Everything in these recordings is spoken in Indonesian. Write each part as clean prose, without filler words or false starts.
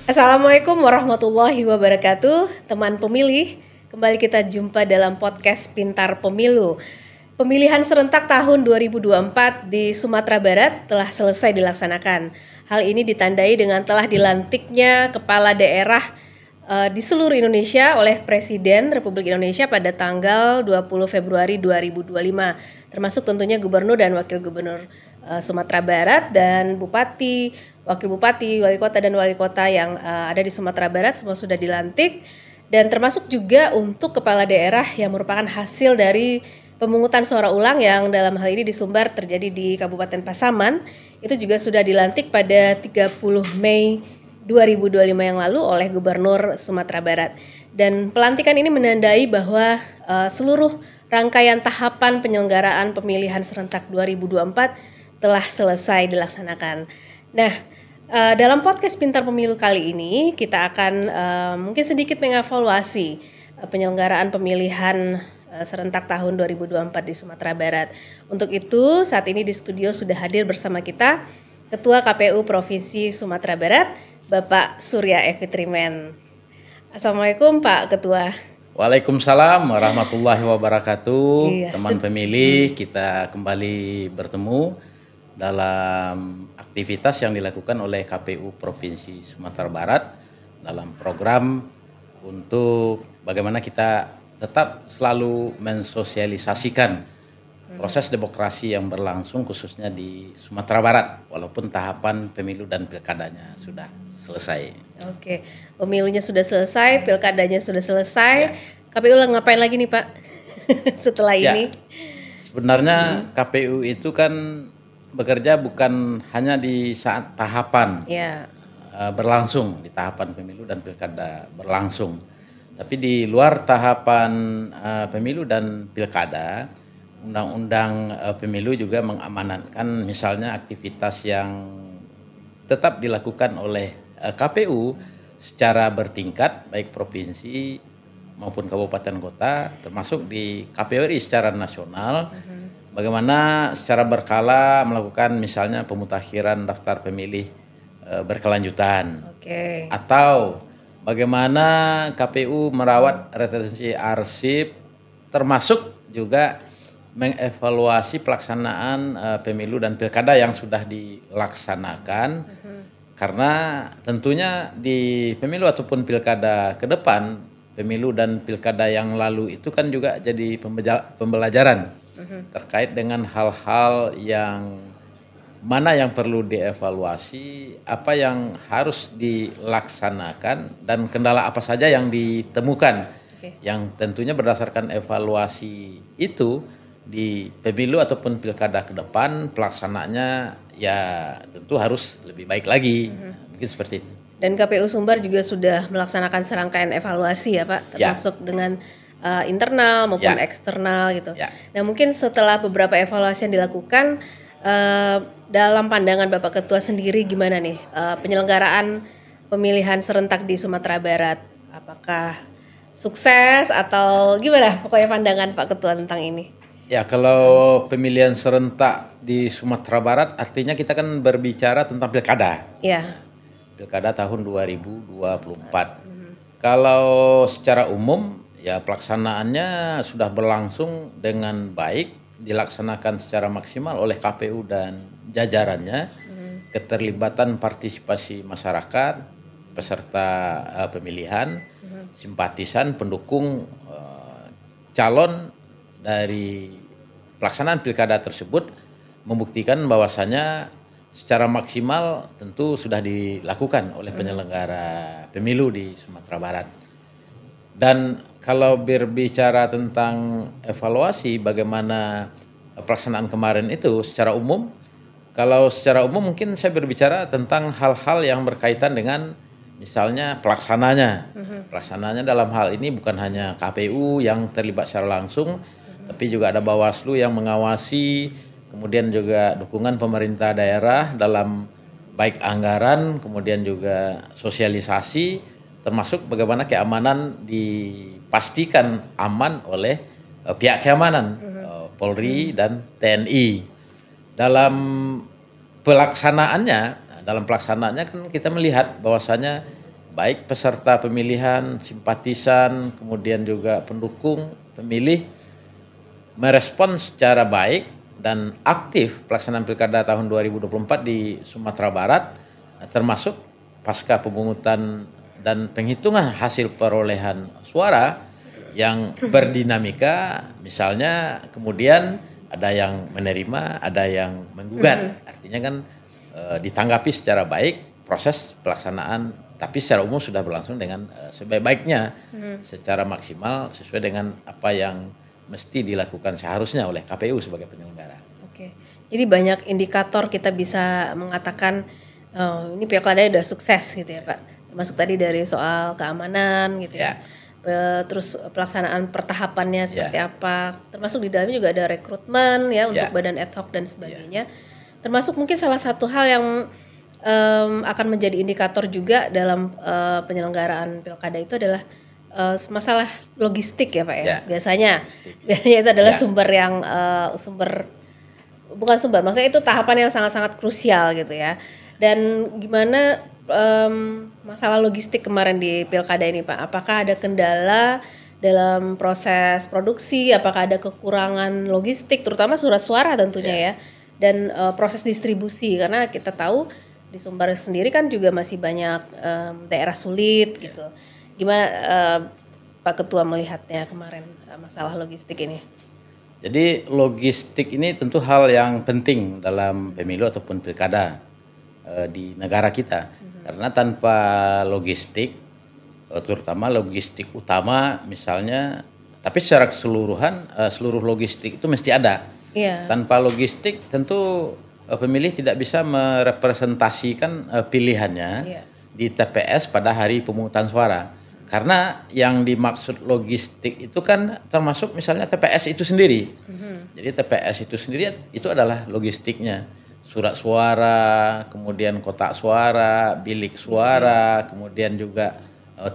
Assalamualaikum warahmatullahi wabarakatuh, teman pemilih. Kembali kita jumpa dalam podcast Pintar Pemilu. Pemilihan serentak tahun 2024 di Sumatera Barat telah selesai dilaksanakan. Hal ini ditandai dengan telah dilantiknya kepala daerah di seluruh Indonesia oleh Presiden Republik Indonesia pada tanggal 20 Februari 2025, termasuk tentunya gubernur dan wakil gubernur Sumatera Barat dan bupati, wakil bupati, wali kota dan wali kota yang ada di Sumatera Barat semua sudah dilantik, dan termasuk juga untuk kepala daerah yang merupakan hasil dari pemungutan suara ulang yang dalam hal ini di Sumbar terjadi di Kabupaten Pasaman. Itu juga sudah dilantik pada 30 Mei 2025 yang lalu oleh Gubernur Sumatera Barat. Dan pelantikan ini menandai bahwa seluruh rangkaian tahapan penyelenggaraan pemilihan serentak 2024 telah selesai dilaksanakan. Nah, dalam podcast Pintar Pemilu kali ini kita akan mungkin sedikit mengevaluasi penyelenggaraan pemilihan serentak tahun 2024 di Sumatera Barat. Untuk itu, saat ini di studio sudah hadir bersama kita Ketua KPU Provinsi Sumatera Barat, Bapak Surya Evitrimen. Assalamualaikum Pak Ketua. Waalaikumsalam warahmatullahi wabarakatuh. Iya, Teman pemilih, kita kembali bertemu dalam aktivitas yang dilakukan oleh KPU Provinsi Sumatera Barat dalam program untuk bagaimana kita tetap selalu mensosialisasikan proses demokrasi yang berlangsung khususnya di Sumatera Barat, walaupun tahapan pemilu dan pilkadanya sudah selesai. Oke, pemilunya sudah selesai, pilkadanya sudah selesai. Ya. KPU ngapain lagi nih Pak setelah ini? Sebenarnya KPU itu kan bekerja bukan hanya di saat tahapan berlangsung, di tahapan pemilu dan pilkada berlangsung, tapi di luar tahapan pemilu dan pilkada. Undang-undang pemilu juga mengamanatkan misalnya aktivitas yang tetap dilakukan oleh KPU secara bertingkat baik provinsi maupun kabupaten kota, termasuk di KPU RI secara nasional. Bagaimana secara berkala melakukan misalnya pemutakhiran daftar pemilih berkelanjutan. Atau bagaimana KPU merawat retensi arsip, termasuk juga mengevaluasi pelaksanaan pemilu dan pilkada yang sudah dilaksanakan. Karena tentunya di pemilu ataupun pilkada ke depan, pemilu dan pilkada yang lalu itu kan juga jadi pembelajaran terkait dengan hal-hal yang mana yang perlu dievaluasi, apa yang harus dilaksanakan, dan kendala apa saja yang ditemukan. Yang tentunya berdasarkan evaluasi itu di pemilu ataupun pilkada ke depan pelaksanaannya ya tentu harus lebih baik lagi. Mungkin seperti itu. Dan KPU Sumbar juga sudah melaksanakan serangkaian evaluasi ya Pak, termasuk dengan internal maupun eksternal gitu. Nah, mungkin setelah beberapa evaluasi yang dilakukan, dalam pandangan Bapak Ketua sendiri gimana nih penyelenggaraan pemilihan serentak di Sumatera Barat? Apakah sukses atau gimana pokoknya pandangan Pak Ketua tentang ini? Ya, kalau pemilihan serentak di Sumatera Barat artinya kita kan berbicara tentang pilkada. Pilkada tahun 2024. Kalau secara umum ya pelaksanaannya sudah berlangsung dengan baik, dilaksanakan secara maksimal oleh KPU dan jajarannya. Keterlibatan partisipasi masyarakat, peserta pemilihan, simpatisan, pendukung calon dari pelaksanaan pilkada tersebut membuktikan bahwasannya secara maksimal tentu sudah dilakukan oleh penyelenggara pemilu di Sumatera Barat. Dan kalau berbicara tentang evaluasi bagaimana pelaksanaan kemarin itu secara umum, kalau secara umum mungkin saya berbicara tentang hal-hal yang berkaitan dengan misalnya pelaksananya. Pelaksananya dalam hal ini bukan hanya KPU yang terlibat secara langsung, tapi juga ada Bawaslu yang mengawasi, kemudian juga dukungan pemerintah daerah dalam baik anggaran, kemudian juga sosialisasi, termasuk bagaimana keamanan dipastikan aman oleh pihak keamanan, Polri dan TNI. Dalam pelaksanaannya kan kita melihat bahwasanya baik peserta pemilihan, simpatisan, kemudian juga pendukung pemilih merespon secara baik dan aktif pelaksanaan Pilkada tahun 2024 di Sumatera Barat, termasuk pasca pemungutan dan penghitungan hasil perolehan suara yang berdinamika, misalnya kemudian ada yang menerima, ada yang menggugat. Artinya kan ditanggapi secara baik proses pelaksanaan, tapi secara umum sudah berlangsung dengan sebaik-baiknya, secara maksimal sesuai dengan apa yang mesti dilakukan seharusnya oleh KPU sebagai penyelenggara. Oke, jadi banyak indikator kita bisa mengatakan ini pilkada udah sukses gitu ya Pak. Termasuk tadi dari soal keamanan gitu ya. Terus pelaksanaan pertahapannya seperti apa. Termasuk di dalamnya juga ada rekrutmen ya untuk badan ad hoc dan sebagainya. Termasuk mungkin salah satu hal yang akan menjadi indikator juga dalam penyelenggaraan pilkada itu adalah masalah logistik ya Pak ya. Biasanya itu adalah maksudnya itu tahapan yang sangat-sangat krusial gitu ya. Dan gimana masalah logistik kemarin di pilkada ini Pak? Apakah ada kendala dalam proses produksi? Apakah ada kekurangan logistik, terutama surat suara tentunya ya? Dan proses distribusi, karena kita tahu di Sumbar sendiri kan juga masih banyak daerah sulit gitu. Gimana Pak Ketua melihatnya kemarin masalah logistik ini? Jadi logistik ini tentu hal yang penting dalam pemilu ataupun pilkada di negara kita. Karena tanpa logistik, terutama logistik utama misalnya, tapi secara keseluruhan seluruh logistik itu mesti ada. Tanpa logistik tentu pemilih tidak bisa merepresentasikan pilihannya di TPS pada hari pemungutan suara. Karena yang dimaksud logistik itu kan termasuk misalnya TPS itu sendiri. Jadi TPS itu sendiri itu adalah logistiknya. Surat suara, kemudian kotak suara, bilik suara, kemudian juga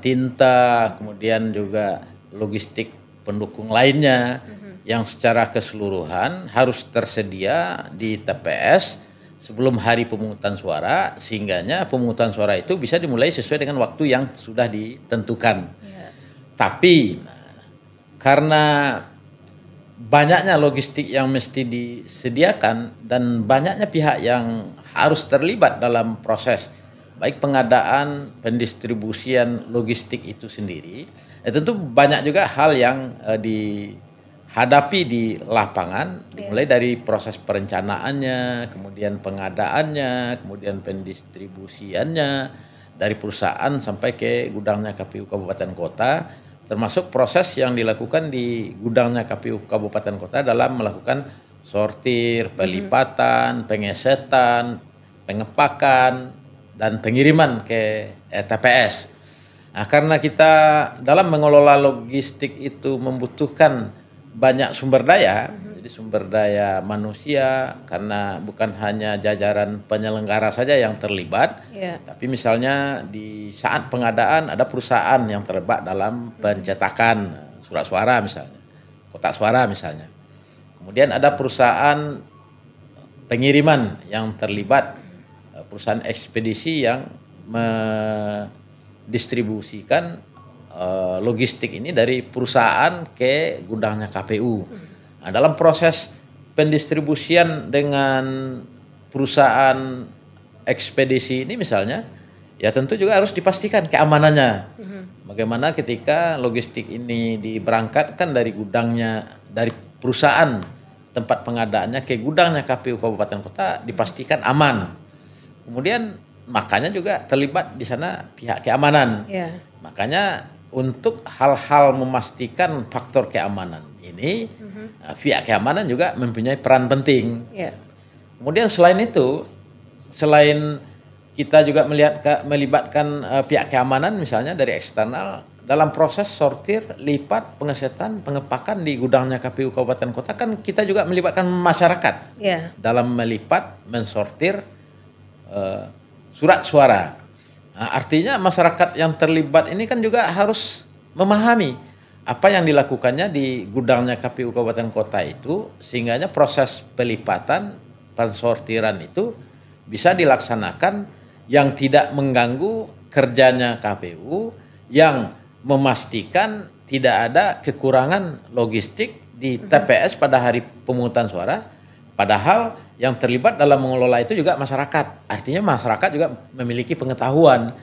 tinta, kemudian juga logistik pendukung lainnya yang secara keseluruhan harus tersedia di TPS sebelum hari pemungutan suara, sehingganya pemungutan suara itu bisa dimulai sesuai dengan waktu yang sudah ditentukan. Tapi karena banyaknya logistik yang mesti disediakan dan banyaknya pihak yang harus terlibat dalam proses baik pengadaan, pendistribusian logistik itu sendiri, tentu banyak juga hal yang dihadapi di lapangan, dimulai dari proses perencanaannya, kemudian pengadaannya, kemudian pendistribusiannya dari perusahaan sampai ke gudangnya KPU Kabupaten Kota. Termasuk proses yang dilakukan di gudangnya KPU Kabupaten Kota dalam melakukan sortir, pelipatan, pengesetan, pengepakan, dan pengiriman ke TPS. Nah, karena kita dalam mengelola logistik itu membutuhkan banyak sumber daya, jadi sumber daya manusia, karena bukan hanya jajaran penyelenggara saja yang terlibat, tapi misalnya di saat pengadaan ada perusahaan yang terlibat dalam pencetakan surat suara misalnya, kotak suara misalnya. Kemudian ada perusahaan pengiriman yang terlibat, perusahaan ekspedisi yang mendistribusikan logistik ini dari perusahaan ke gudangnya KPU. Nah, dalam proses pendistribusian dengan perusahaan ekspedisi ini misalnya, ya tentu juga harus dipastikan keamanannya. Bagaimana ketika logistik ini diberangkatkan dari gudangnya, dari perusahaan tempat pengadaannya ke gudangnya KPU Kabupaten Kota, dipastikan aman. Kemudian makanya juga terlibat di sana pihak keamanan. Makanya untuk hal-hal memastikan faktor keamanan ini, pihak keamanan juga mempunyai peran penting. Kemudian selain itu, selain kita juga melibatkan pihak keamanan misalnya dari eksternal dalam proses sortir, lipat, pengesetan, pengepakan di gudangnya KPU Kabupaten Kota, kan kita juga melibatkan masyarakat dalam melipat, mensortir surat suara. Nah, artinya masyarakat yang terlibat ini kan juga harus memahami apa yang dilakukannya di gudangnya KPU Kabupaten Kota itu, sehingganya proses pelipatan, pensortiran itu bisa dilaksanakan yang tidak mengganggu kerjanya KPU, yang memastikan tidak ada kekurangan logistik di TPS pada hari pemungutan suara, padahal yang terlibat dalam mengelola itu juga masyarakat. Artinya masyarakat juga memiliki pengetahuan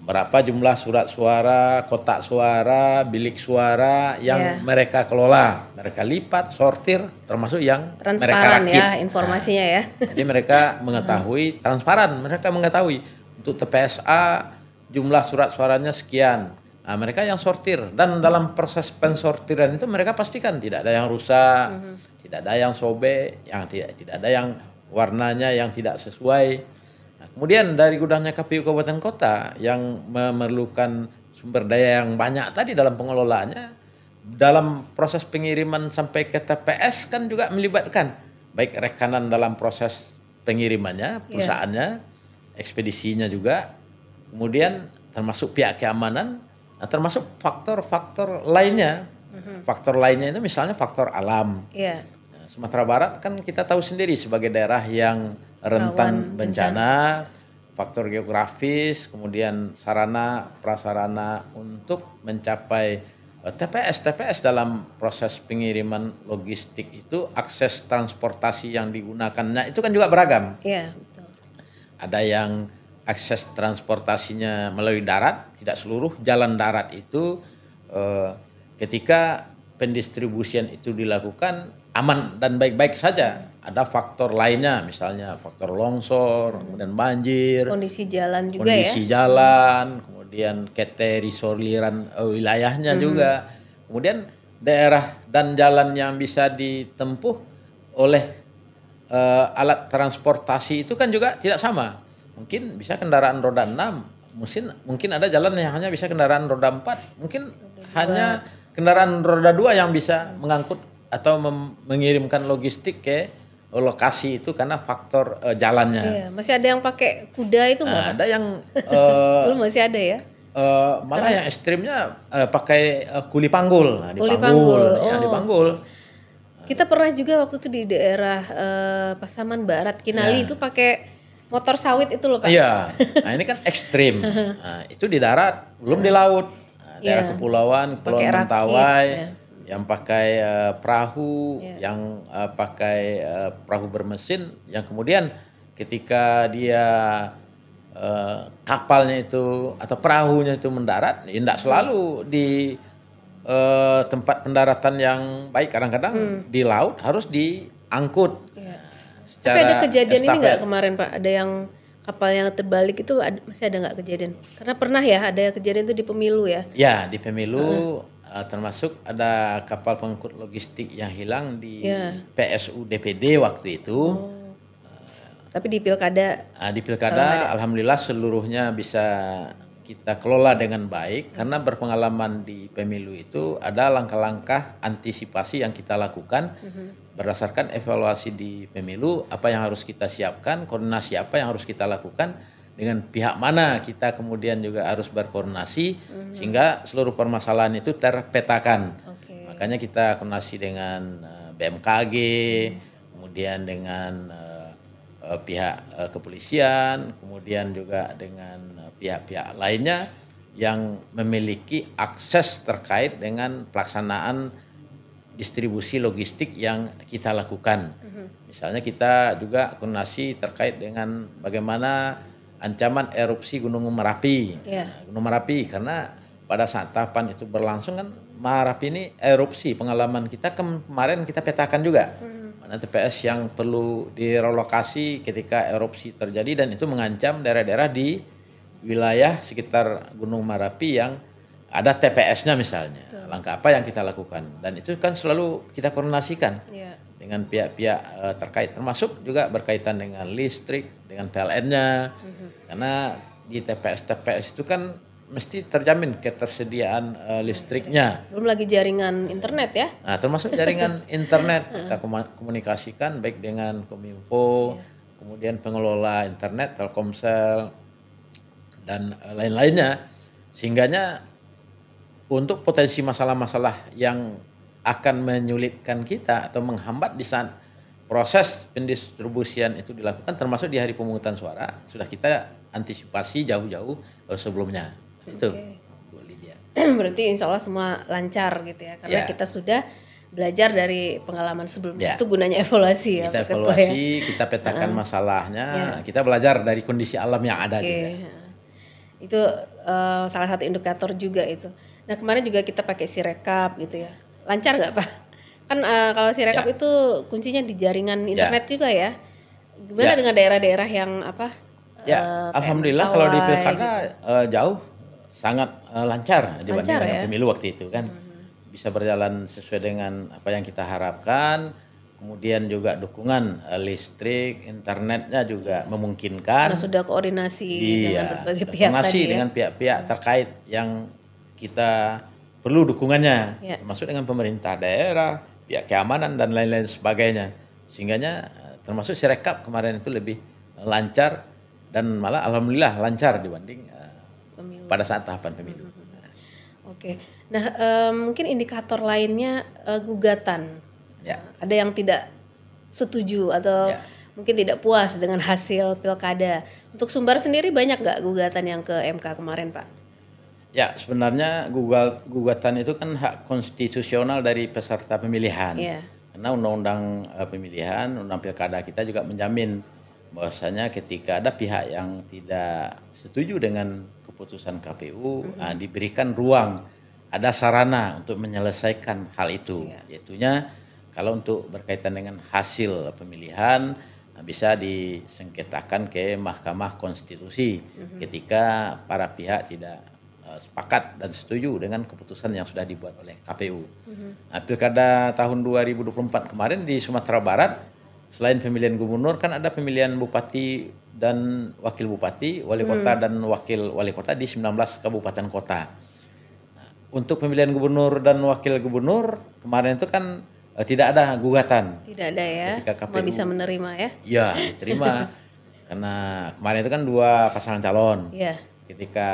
berapa jumlah surat suara, kotak suara, bilik suara yang mereka kelola, mereka lipat, sortir, termasuk yang mereka rakit. Ya informasinya ya. Jadi mereka mengetahui transparan, mereka mengetahui untuk TPS A jumlah surat suaranya sekian. Nah, mereka yang sortir, dan dalam proses pensortiran itu mereka pastikan tidak ada yang rusak, tidak ada yang sobek, yang tidak ada yang warnanya yang tidak sesuai. Nah, kemudian dari gudangnya KPU Kabupaten Kota yang memerlukan sumber daya yang banyak tadi dalam pengelolaannya, dalam proses pengiriman sampai ke TPS kan juga melibatkan baik rekanan dalam proses pengirimannya, perusahaannya, ekspedisinya juga, kemudian termasuk pihak keamanan. Nah, termasuk faktor-faktor lainnya. Faktor lainnya itu misalnya faktor alam. Nah, Sumatera Barat kan kita tahu sendiri sebagai daerah yang rentan bencana, faktor geografis, kemudian sarana prasarana untuk mencapai TPS dalam proses pengiriman logistik itu, akses transportasi yang digunakannya itu kan juga beragam. Betul. Ada yang akses transportasinya melalui darat, tidak seluruh jalan darat itu ketika pendistribusian itu dilakukan aman dan baik-baik saja. Ada faktor lainnya, misalnya faktor longsor, kemudian banjir, kondisi jalan juga kemudian keterisoliran wilayahnya juga. Kemudian daerah dan jalan yang bisa ditempuh oleh alat transportasi itu kan juga tidak sama. Mungkin bisa kendaraan roda 6, mungkin ada jalan yang hanya bisa kendaraan roda 4, mungkin hanya kendaraan roda 2 yang bisa mengangkut atau mengirimkan logistik ke lokasi itu karena faktor jalannya. Masih ada yang pakai kuda itu nggak? Ada yang belum, masih ada ya. Malah yang ekstrimnya pakai kuli panggul. Nah, dipanggul. Kita pernah juga waktu itu di daerah Pasaman Barat, Kinali itu pakai motor sawit itu loh Pak. Iya, nah ini kan ekstrim. Nah, itu di darat, belum di laut. Nah, daerah kepulauan, Kepulauan Mentawai, yang pakai perahu, yang pakai perahu bermesin, yang kemudian ketika dia kapalnya itu atau perahunya itu mendarat, tidak selalu di tempat pendaratan yang baik, kadang-kadang di laut harus diangkut. Tapi ada kejadian ini nggak kemarin Pak? Ada yang kapal yang terbalik itu masih ada nggak kejadian? Karena pernah ya ada kejadian itu di pemilu ya? Ya, di pemilu termasuk ada kapal pengangkut logistik yang hilang di PSU DPD waktu itu. Tapi di pilkada? Di pilkada alhamdulillah seluruhnya bisa kita kelola dengan baik, karena berpengalaman di pemilu itu ada langkah-langkah antisipasi yang kita lakukan berdasarkan evaluasi di pemilu, apa yang harus kita siapkan, koordinasi apa yang harus kita lakukan, dengan pihak mana kita kemudian juga harus berkoordinasi sehingga seluruh permasalahan itu terpetakan. Makanya kita koordinasi dengan BMKG, kemudian dengan pihak kepolisian, kemudian juga dengan pihak-pihak lainnya yang memiliki akses terkait dengan pelaksanaan distribusi logistik yang kita lakukan. Misalnya kita juga koordinasi terkait dengan bagaimana ancaman erupsi Gunung Merapi. Gunung Merapi, karena pada saat tahapan itu berlangsung kan Merapi ini erupsi, pengalaman kita kemarin kita petakan juga. Mana TPS yang perlu direlokasi ketika erupsi terjadi dan itu mengancam daerah-daerah di wilayah sekitar Gunung Merapi yang ada TPS-nya misalnya. Langkah apa yang kita lakukan, dan itu kan selalu kita koordinasikan dengan pihak-pihak terkait, termasuk juga berkaitan dengan listrik, dengan PLN-nya. Karena di TPS-TPS itu kan mesti terjamin ketersediaan listriknya. Belum lagi jaringan internet ya. Nah, termasuk jaringan internet kita komunikasikan baik dengan Kominfo, kemudian pengelola internet, Telkomsel, dan lain-lainnya, sehingganya untuk potensi masalah-masalah yang akan menyulitkan kita atau menghambat di saat proses pendistribusian itu dilakukan termasuk di hari pemungutan suara sudah kita antisipasi jauh-jauh sebelumnya. Itu Bu Lydia. Berarti insya Allah semua lancar gitu ya, karena kita sudah belajar dari pengalaman sebelumnya. Itu gunanya evaluasi ya. Kita evaluasi, kita petakan masalahnya, kita belajar dari kondisi alam yang ada juga. Itu salah satu indikator juga itu. Nah kemarin juga kita pakai Sirekap gitu ya. Lancar nggak Pak? Kan kalau Sirekap itu kuncinya di jaringan internet juga ya. Gimana dengan daerah-daerah yang apa? Alhamdulillah kalau di pilkada jauh sangat lancar dibanding dengan pemilu waktu itu kan. Bisa berjalan sesuai dengan apa yang kita harapkan. Kemudian juga dukungan listrik, internetnya juga memungkinkan. Karena sudah koordinasi dengan berbagai pihak tadi ya. Dengan pihak-pihak terkait yang kita perlu dukungannya, termasuk dengan pemerintah daerah, pihak keamanan dan lain-lain sebagainya. Sehingganya termasuk Sirekap kemarin itu lebih lancar dan malah alhamdulillah lancar dibanding pada saat tahapan pemilu. Oke. Nah, mungkin indikator lainnya gugatan. Ada yang tidak setuju atau mungkin tidak puas dengan hasil pilkada. Untuk Sumbar sendiri banyak nggak gugatan yang ke MK kemarin, Pak? Ya, sebenarnya gugatan itu kan hak konstitusional dari peserta pemilihan. Karena undang-undang pemilihan, undang pilkada kita juga menjamin bahwasanya ketika ada pihak yang tidak setuju dengan keputusan KPU, diberikan ruang, ada sarana untuk menyelesaikan hal itu. Yaitunya kalau untuk berkaitan dengan hasil pemilihan bisa disengketakan ke Mahkamah Konstitusi ketika para pihak tidak sepakat dan setuju dengan keputusan yang sudah dibuat oleh KPU. Nah, pilkada tahun 2024 kemarin di Sumatera Barat, selain pemilihan gubernur kan ada pemilihan bupati dan wakil bupati, wali kota dan wakil wali kota di 19 kabupaten kota. Nah, untuk pemilihan gubernur dan wakil gubernur kemarin itu kan tidak ada gugatan. Tidak ada ya. Semua bisa menerima ya. Iya, diterima. Karena kemarin itu kan 2 pasangan calon. Ketika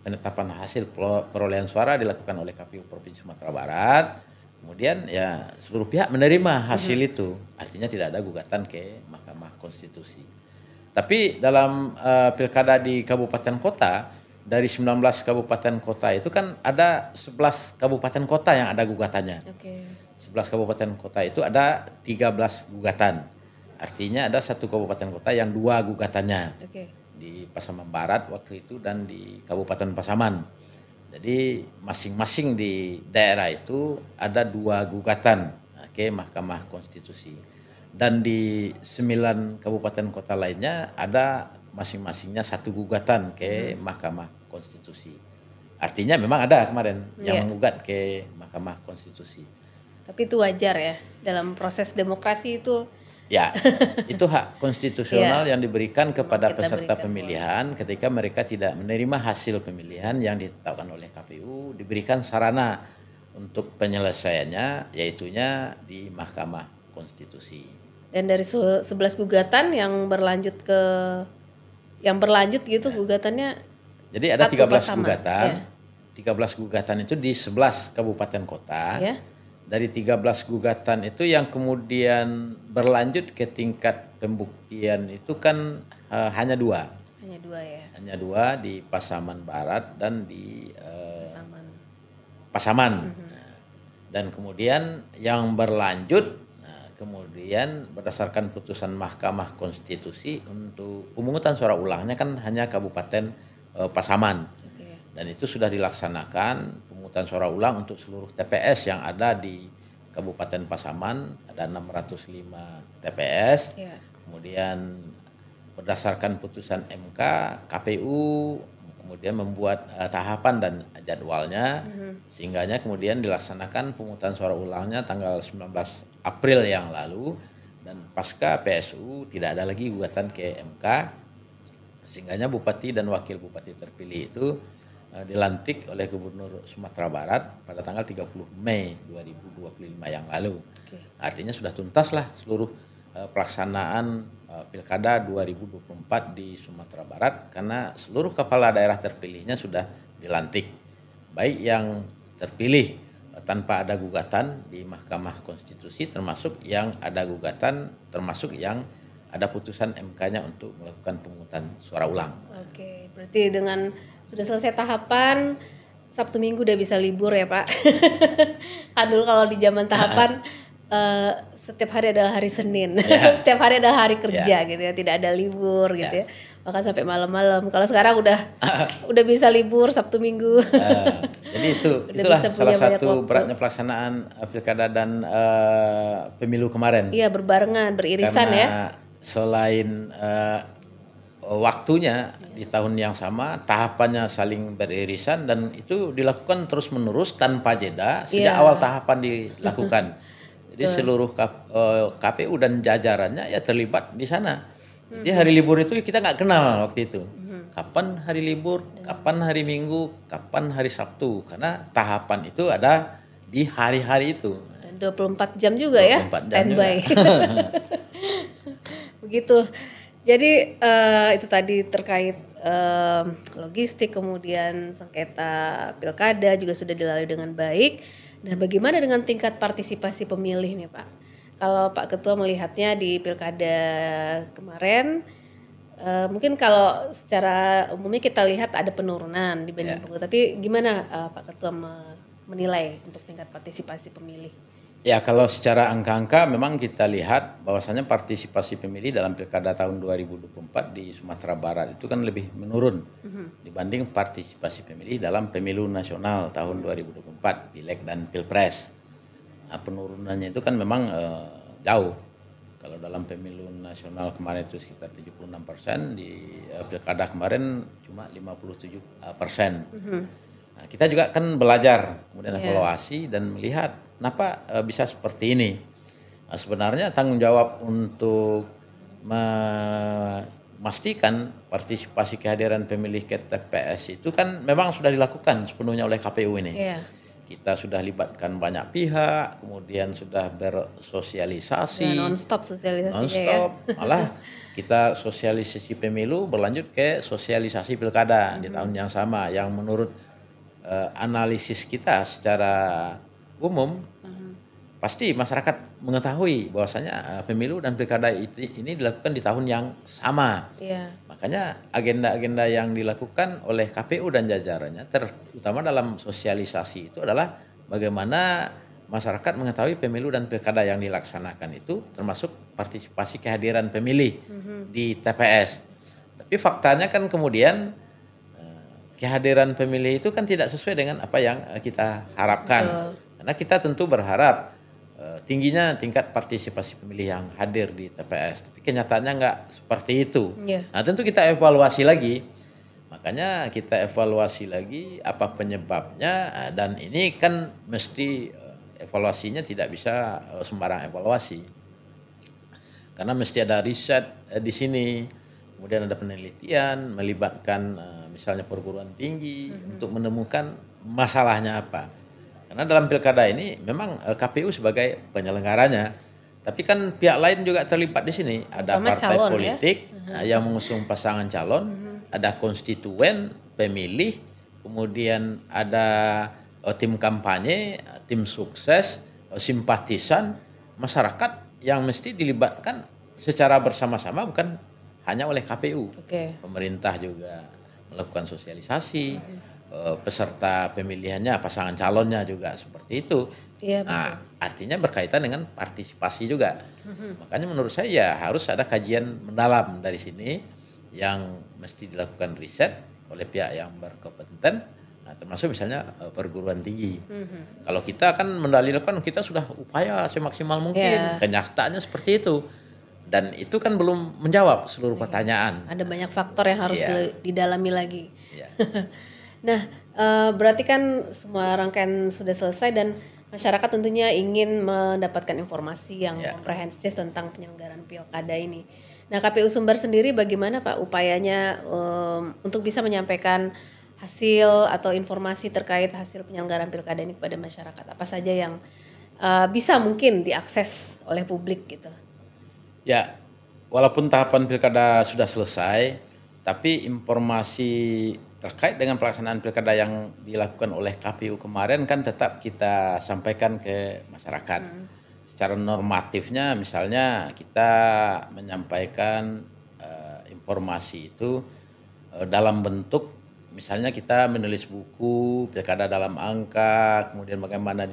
penetapan hasil perolehan suara dilakukan oleh KPU Provinsi Sumatera Barat, kemudian ya seluruh pihak menerima hasil itu. Artinya tidak ada gugatan ke Mahkamah Konstitusi. Tapi dalam pilkada di kabupaten kota, dari 19 kabupaten kota itu kan ada 11 kabupaten kota yang ada gugatannya. 11 kabupaten kota itu ada 13 gugatan. Artinya ada 1 kabupaten kota yang 2 gugatannya. Di Pasaman Barat waktu itu dan di Kabupaten Pasaman. Jadi masing-masing di daerah itu ada 2 gugatan ke Mahkamah Konstitusi. Dan di 9 kabupaten kota lainnya ada masing-masingnya 1 gugatan ke Mahkamah Konstitusi. Artinya memang ada kemarin yang menggugat ke Mahkamah Konstitusi. Tapi itu wajar ya, dalam proses demokrasi itu. Ya, itu hak konstitusional yang diberikan kepada peserta pemilihan ketika mereka tidak menerima hasil pemilihan yang ditetapkan oleh KPU, diberikan sarana untuk penyelesaiannya, yaitunya di Mahkamah Konstitusi. Dan dari 11 gugatan yang berlanjut gitu gugatannya. Jadi ada 13 gugatan. 13 gugatan itu di 11 kabupaten kota. Dari 13 gugatan itu yang kemudian berlanjut ke tingkat pembuktian itu kan hanya 2. Hanya 2 ya. Hanya 2 di Pasaman Barat dan di Pasaman. Dan kemudian yang berlanjut, kemudian berdasarkan putusan Mahkamah Konstitusi untuk pemungutan suara ulangnya kan hanya Kabupaten Pasaman. Dan itu sudah dilaksanakan pemungutan suara ulang untuk seluruh TPS yang ada di Kabupaten Pasaman, ada 605 TPS. Kemudian berdasarkan putusan MK, KPU kemudian membuat tahapan dan jadwalnya, sehingganya kemudian dilaksanakan pemungutan suara ulangnya tanggal 19 April yang lalu, dan pasca PSU tidak ada lagi gugatan ke MK, sehingganya bupati dan wakil bupati terpilih itu dilantik oleh Gubernur Sumatera Barat pada tanggal 30 Mei 2025 yang lalu. Artinya sudah tuntaslah seluruh pelaksanaan Pilkada 2024 di Sumatera Barat karena seluruh kepala daerah terpilihnya sudah dilantik. Baik yang terpilih tanpa ada gugatan di Mahkamah Konstitusi, termasuk yang ada gugatan, termasuk yang ada putusan MK-nya untuk melakukan pemungutan suara ulang. Oke, berarti dengan sudah selesai tahapan, Sabtu Minggu udah bisa libur ya Pak. Kan dulu kalau di zaman tahapan setiap hari adalah hari Senin, setiap hari adalah hari kerja gitu ya, tidak ada libur gitu ya. Bahkan sampai malam-malam. Kalau sekarang udah bisa libur Sabtu Minggu. Jadi itulah salah satu beratnya pelaksanaan pilkada dan pemilu kemarin. Iya, berbarengan, beririsan. Karena ya. Selain waktunya di tahun yang sama, tahapannya saling beririsan dan itu dilakukan terus-menerus tanpa jeda sejak awal tahapan dilakukan. Jadi seluruh KPU dan jajarannya ya terlibat di sana. Jadi hari libur itu kita nggak kenal waktu itu. Kapan hari libur, kapan hari Minggu, kapan hari Sabtu. Karena tahapan itu ada di hari-hari itu. Dan 24 jam juga 24 ya, standby. Begitu. Jadi itu tadi terkait logistik, kemudian sengketa pilkada juga sudah dilalui dengan baik. Nah, bagaimana dengan tingkat partisipasi pemilih nih Pak? Kalau Pak Ketua melihatnya di pilkada kemarin, mungkin kalau secara umumnya kita lihat ada penurunan dibanding pemilu. Tapi gimana Pak Ketua menilai untuk tingkat partisipasi pemilih? Ya, kalau secara angka-angka memang kita lihat bahwasannya partisipasi pemilih dalam pilkada tahun 2024 di Sumatera Barat itu kan lebih menurun dibanding partisipasi pemilih dalam pemilu nasional tahun 2024, Pileg dan Pilpres. Nah, penurunannya itu kan memang jauh. Kalau dalam pemilu nasional kemarin itu sekitar 76%, di pilkada kemarin cuma 57%. Nah, kita juga kan belajar, kemudian evaluasi dan melihat kenapa bisa seperti ini. Nah, sebenarnya tanggung jawab untuk memastikan partisipasi kehadiran pemilih ke TPS itu kan memang sudah dilakukan sepenuhnya oleh KPU ini. Kita sudah libatkan banyak pihak, kemudian sudah bersosialisasi. Non-stop sosialisasinya non-stop, malah kita sosialisasi pemilu berlanjut ke sosialisasi pilkada di tahun yang sama, yang menurut analisis kita secara umum pasti masyarakat mengetahui bahwasanya pemilu dan pilkada ini dilakukan di tahun yang sama. Makanya agenda-agenda yang dilakukan oleh KPU dan jajarannya, terutama dalam sosialisasi itu adalah bagaimana masyarakat mengetahui pemilu dan pilkada yang dilaksanakan itu termasuk partisipasi kehadiran pemilih di TPS. Tapi faktanya kan kemudian kehadiran pemilih itu kan tidak sesuai dengan apa yang kita harapkan. Karena kita tentu berharap tingginya tingkat partisipasi pemilih yang hadir di TPS, tapi kenyataannya nggak seperti itu. Nah, tentu kita evaluasi lagi. Makanya kita evaluasi lagi apa penyebabnya, dan ini kan mesti evaluasinya tidak bisa sembarang evaluasi. Karena mesti ada riset di sini, kemudian ada penelitian melibatkan misalnya perguruan tinggi untuk menemukan masalahnya apa. Karena dalam pilkada ini memang KPU sebagai penyelenggaranya, tapi kan pihak lain juga terlibat di sini. Ada partai politik yang mengusung pasangan calon, ada konstituen, pemilih, kemudian ada tim kampanye, tim sukses, simpatisan, masyarakat yang mesti dilibatkan secara bersama-sama, bukan hanya oleh KPU. Pemerintah juga melakukan sosialisasi. Peserta pemilihannya, pasangan calonnya juga seperti itu. Nah, artinya berkaitan dengan partisipasi juga. Makanya menurut saya harus ada kajian mendalam dari sini yang mesti dilakukan riset oleh pihak yang berkompeten, termasuk misalnya perguruan tinggi. Kalau kita kan mendalilkan kita sudah upaya semaksimal mungkin, kenyataannya seperti itu. Dan itu kan belum menjawab seluruh pertanyaan. Ada banyak faktor yang harus didalami lagi. Nah, berarti kan semua rangkaian sudah selesai dan masyarakat tentunya ingin mendapatkan informasi yang komprehensif tentang penyelenggaraan pilkada ini. Nah, KPU Sumbar sendiri bagaimana Pak upayanya untuk bisa menyampaikan hasil atau informasi terkait hasil penyelenggaraan pilkada ini kepada masyarakat? Apa saja yang bisa mungkin diakses oleh publik gitu? Ya, walaupun tahapan pilkada sudah selesai, tapi informasi terkait dengan pelaksanaan pilkada yang dilakukan oleh KPU kemarin kan tetap kita sampaikan ke masyarakat. Secara normatifnya misalnya kita menyampaikan informasi itu dalam bentuk misalnya kita menulis buku pilkada dalam angka, kemudian bagaimana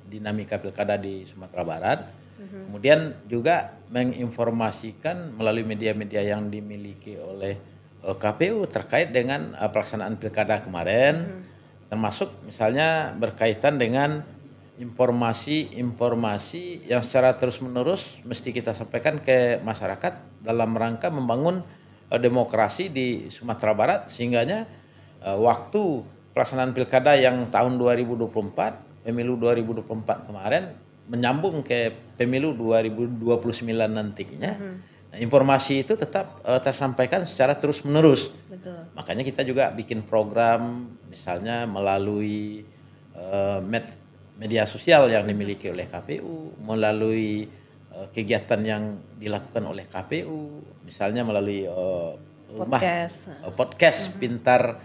dinamika pilkada di Sumatera Barat. Kemudian juga menginformasikan melalui media-media yang dimiliki oleh KPU terkait dengan pelaksanaan pilkada kemarin, termasuk misalnya berkaitan dengan informasi-informasi yang secara terus-menerus mesti kita sampaikan ke masyarakat dalam rangka membangun demokrasi di Sumatera Barat, sehingganya waktu pelaksanaan pilkada yang tahun 2024, pemilu 2024 kemarin menyambung ke pemilu 2029 nantinya. Nah, informasi itu tetap tersampaikan secara terus-menerus. Makanya kita juga bikin program misalnya melalui media sosial yang dimiliki oleh KPU, melalui kegiatan yang dilakukan oleh KPU, misalnya melalui podcast Pintar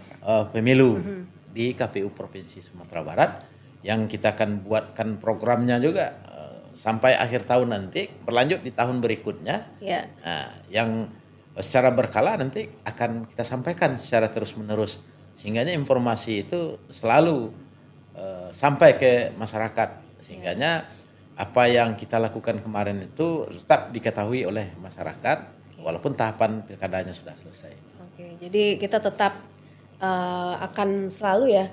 Pemilu di KPU Provinsi Sumatera Barat, yang kita akan buatkan programnya juga sampai akhir tahun nanti, berlanjut di tahun berikutnya. Nah, yang secara berkala nanti akan kita sampaikan secara terus-menerus, sehingganya informasi itu selalu sampai ke masyarakat, sehingganya apa yang kita lakukan kemarin itu tetap diketahui oleh masyarakat walaupun tahapan pilkadanya sudah selesai. Oke, jadi kita tetap akan selalu ya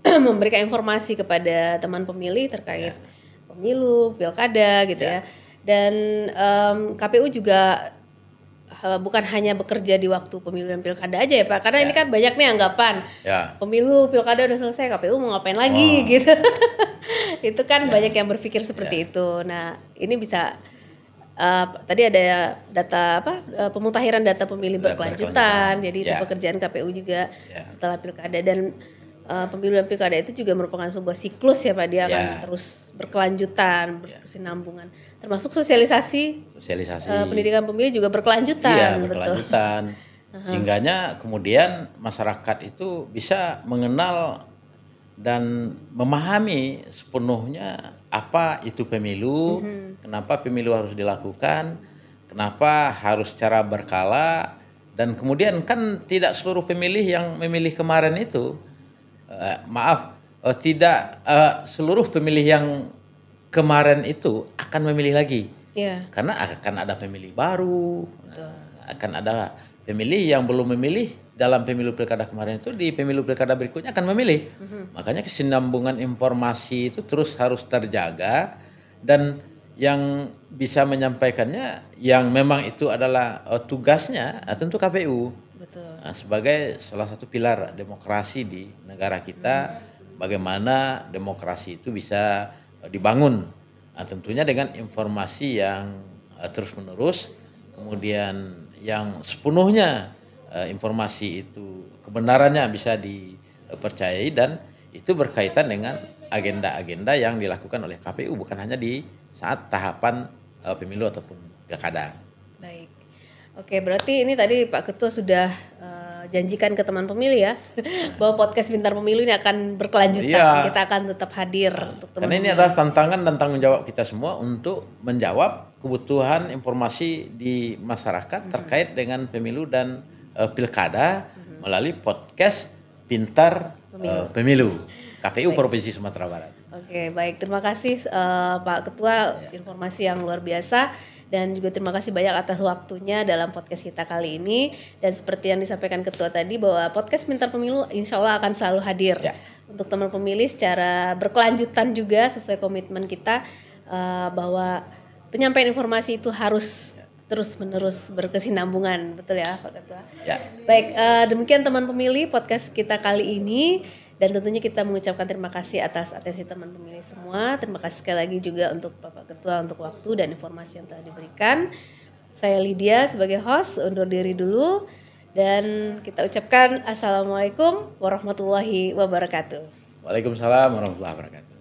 memberikan informasi kepada teman pemilih terkait pemilu, pilkada gitu ya. Dan KPU juga bukan hanya bekerja di waktu pemilu dan pilkada aja ya Pak, karena ini kan banyak nih anggapan pemilu, pilkada udah selesai, KPU mau ngapain lagi gitu. Itu kan banyak yang berpikir seperti itu. Nah, ini bisa tadi ada data pemutahiran data pemilih berkelanjutan. Jadi itu pekerjaan KPU juga setelah pilkada, dan pemilu dan pilkada itu juga merupakan sebuah siklus ya Pak, dia akan terus berkelanjutan, berkesinambungan. Termasuk sosialisasi pendidikan pemilih juga berkelanjutan. Berkelanjutan. Sehingganya kemudian masyarakat itu bisa mengenal dan memahami sepenuhnya apa itu pemilu, kenapa pemilu harus dilakukan, kenapa harus secara berkala, dan kemudian kan tidak seluruh pemilih yang memilih kemarin itu, tidak seluruh pemilih yang kemarin itu akan memilih lagi, karena akan ada pemilih baru, akan ada pemilih yang belum memilih dalam pemilu pilkada kemarin itu, di pemilu pilkada berikutnya akan memilih. Makanya kesinambungan informasi itu terus harus terjaga, dan yang bisa menyampaikannya yang memang itu adalah tugasnya tentu KPU. Sebagai salah satu pilar demokrasi di negara kita, bagaimana demokrasi itu bisa dibangun, tentunya dengan informasi yang terus-menerus, kemudian yang sepenuhnya informasi itu kebenarannya bisa dipercayai, dan itu berkaitan dengan agenda-agenda yang dilakukan oleh KPU, bukan hanya di saat tahapan pemilu ataupun pilkada. Baik, oke, berarti ini tadi Pak Ketua sudah janjikan ke teman pemilih ya, bahwa podcast Pintar Pemilu ini akan berkelanjutan. Kita akan tetap hadir untuk teman. Karena ini adalah tantangan dan tanggung jawab kita semua untuk menjawab kebutuhan informasi di masyarakat terkait dengan pemilu dan pilkada melalui podcast Pintar Pemilu KPU Provinsi Sumatera Barat. Oke, baik, terima kasih Pak Ketua, informasi yang luar biasa, dan juga terima kasih banyak atas waktunya dalam podcast kita kali ini. Dan seperti yang disampaikan Ketua tadi, bahwa podcast Pintar Pemilu insya Allah akan selalu hadir untuk teman pemilih secara berkelanjutan juga, sesuai komitmen kita bahwa penyampaian informasi itu harus terus-menerus berkesinambungan, betul ya Pak Ketua? Baik, demikian teman pemilih podcast kita kali ini, dan tentunya kita mengucapkan terima kasih atas atensi teman pemilih semua. Terima kasih sekali lagi juga untuk Bapak Ketua untuk waktu dan informasi yang telah diberikan. Saya Lydia sebagai host undur diri dulu, dan kita ucapkan Assalamualaikum warahmatullahi wabarakatuh. Waalaikumsalam warahmatullahi wabarakatuh.